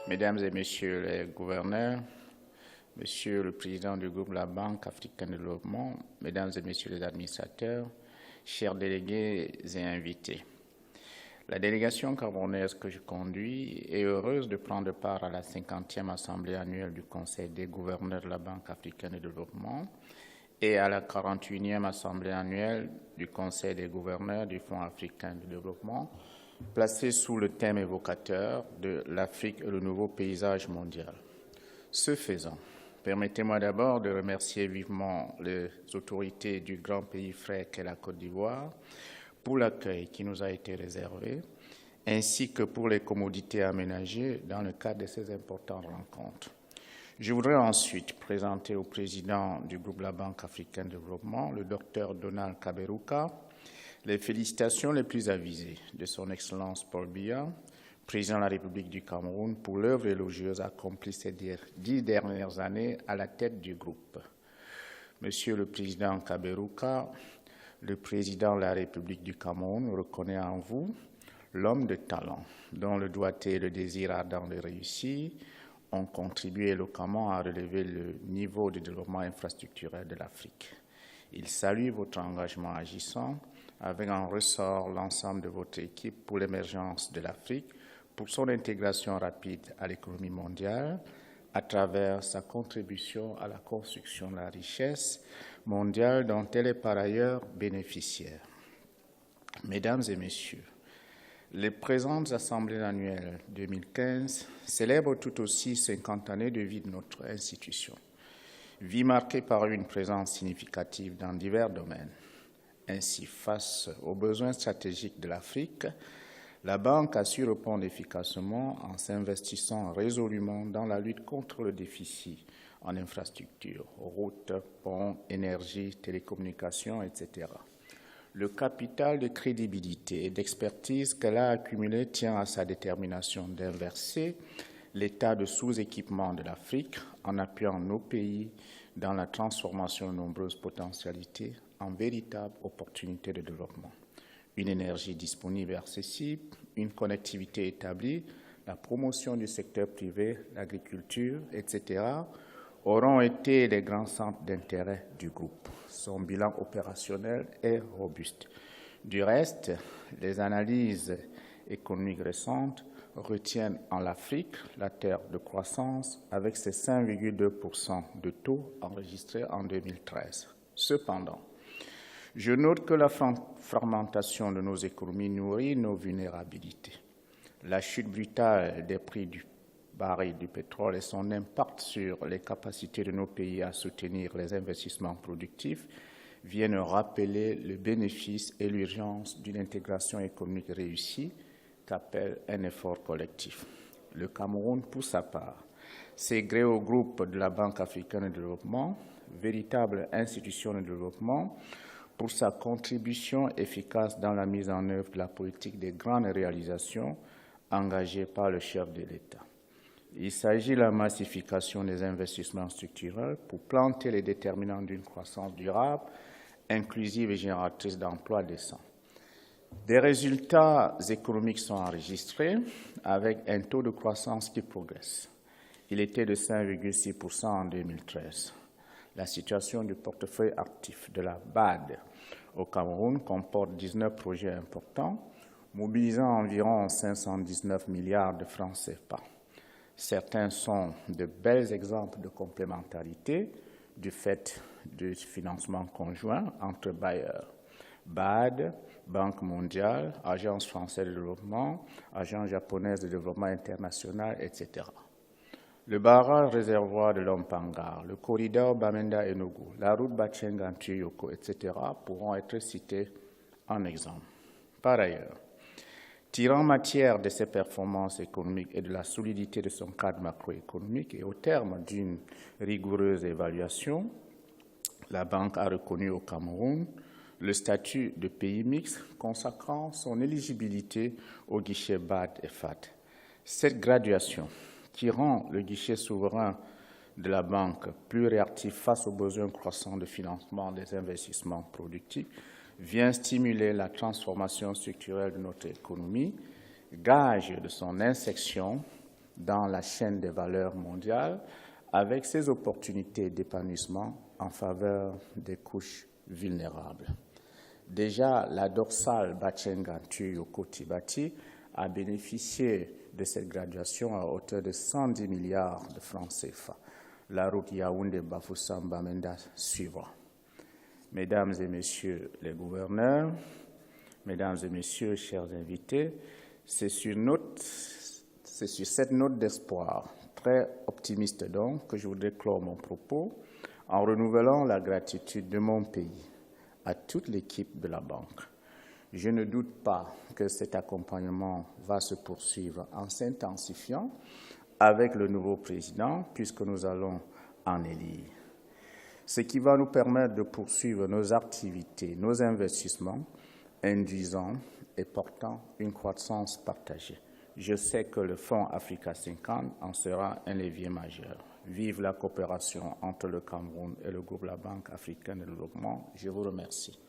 Mesdames et Messieurs les gouverneurs, Monsieur le Président du groupe de la Banque africaine de développement, Mesdames et Messieurs les administrateurs, chers délégués et invités. La délégation camerounaise que je conduis est heureuse de prendre part à la 50e Assemblée annuelle du Conseil des gouverneurs de la Banque africaine de développement et à la 41e Assemblée annuelle du Conseil des gouverneurs du Fonds africain de développement, placée sous le thème évocateur de l'Afrique et le nouveau paysage mondial. Ce faisant, permettez-moi d'abord de remercier vivement les autorités du grand pays frère qu'est la Côte d'Ivoire pour l'accueil qui nous a été réservé, ainsi que pour les commodités aménagées dans le cadre de ces importantes rencontres. Je voudrais ensuite présenter au président du groupe de la Banque africaine de développement, le Dr Donald Kaberuka, les félicitations les plus avisées de son Excellence Paul Biya, président de la République du Cameroun, pour l'œuvre élogieuse accomplie ces 10 dernières années à la tête du groupe. Monsieur le Président Kaberuka, le Président de la République du Cameroun reconnaît en vous l'homme de talent, dont le doigté et le désir ardent de réussir ont contribué éloquemment à relever le niveau de développement infrastructurel de l'Afrique. Il salue votre engagement agissant, avec en ressort l'ensemble de votre équipe pour l'émergence de l'Afrique, pour son intégration rapide à l'économie mondiale, à travers sa contribution à la construction de la richesse mondiale dont elle est par ailleurs bénéficiaire. Mesdames et Messieurs, les présentes assemblées annuelles 2015 célèbrent tout aussi 50 années de vie de notre institution, vie marquée par une présence significative dans divers domaines. Ainsi, face aux besoins stratégiques de l'Afrique, la Banque a su répondre efficacement en s'investissant résolument dans la lutte contre le déficit en infrastructures, routes, ponts, énergie, télécommunications, etc. Le capital de crédibilité et d'expertise qu'elle a accumulé tient à sa détermination d'inverser l'état de sous-équipement de l'Afrique en appuyant nos pays dans la transformation de nombreuses potentialités en véritables opportunités de développement. Une énergie disponible et accessible, une connectivité établie, la promotion du secteur privé, l'agriculture, etc., auront été les grands centres d'intérêt du groupe. Son bilan opérationnel est robuste. Du reste, les analyses économiques récentes retiennent en l'Afrique la terre de croissance avec ses 5,2% de taux enregistrés en 2013. Cependant, je note que la fragmentation de nos économies nourrit nos vulnérabilités. La chute brutale des prix du baril du pétrole et son impact sur les capacités de nos pays à soutenir les investissements productifs viennent rappeler le bénéfice et l'urgence d'une intégration économique réussie qu'appelle un effort collectif. Le Cameroun, pour sa part, s'est gré au groupe de la Banque africaine de développement, véritable institution de développement, pour sa contribution efficace dans la mise en œuvre de la politique des grandes réalisations engagée par le chef de l'État. Il s'agit de la massification des investissements structurels pour planter les déterminants d'une croissance durable, inclusive et génératrice d'emplois décents. Des résultats économiques sont enregistrés avec un taux de croissance qui progresse. Il était de 5,6% en 2013. La situation du portefeuille actif de la BAD au Cameroun comporte 19 projets importants, mobilisant environ 519 milliards de francs CFA. Certains sont de bels exemples de complémentarité du fait du financement conjoint entre bailleurs. BAD, Banque mondiale, Agence française de développement, Agence japonaise de développement international, etc. Le barrage réservoir de Lompangar, le corridor Bamenda-Enugu, la route Bachengan-Tuyoko, etc. pourront être cités en exemple. Par ailleurs, tirant matière de ses performances économiques et de la solidité de son cadre macroéconomique et au terme d'une rigoureuse évaluation, la Banque a reconnu au Cameroun le statut de pays mixte consacrant son éligibilité au guichet BAD et FAD. Cette graduation, qui rend le guichet souverain de la Banque plus réactif face aux besoins croissants de financement des investissements productifs, vient stimuler la transformation structurelle de notre économie, gage de son insertion dans la chaîne des valeurs mondiales avec ses opportunités d'épanouissement en faveur des couches vulnérables. Déjà, la dorsale Batchenga-Tuyoko-Tibati a bénéficié de cette graduation à hauteur de 110 milliards de francs CFA. La route Yaoundé-Bafoussam-Bamenda suivra. Mesdames et Messieurs les gouverneurs, Mesdames et Messieurs, chers invités, c'est sur cette note d'espoir, très optimiste donc, que je voudrais clore mon propos en renouvelant la gratitude de mon pays à toute l'équipe de la Banque. Je ne doute pas que cet accompagnement va se poursuivre en s'intensifiant avec le nouveau président, puisque nous allons en élire. Ce qui va nous permettre de poursuivre nos activités, nos investissements, induisant et portant une croissance partagée. Je sais que le Fonds Africa 50 en sera un levier majeur. Vive la coopération entre le Cameroun et le groupe La Banque africaine de développement. Je vous remercie.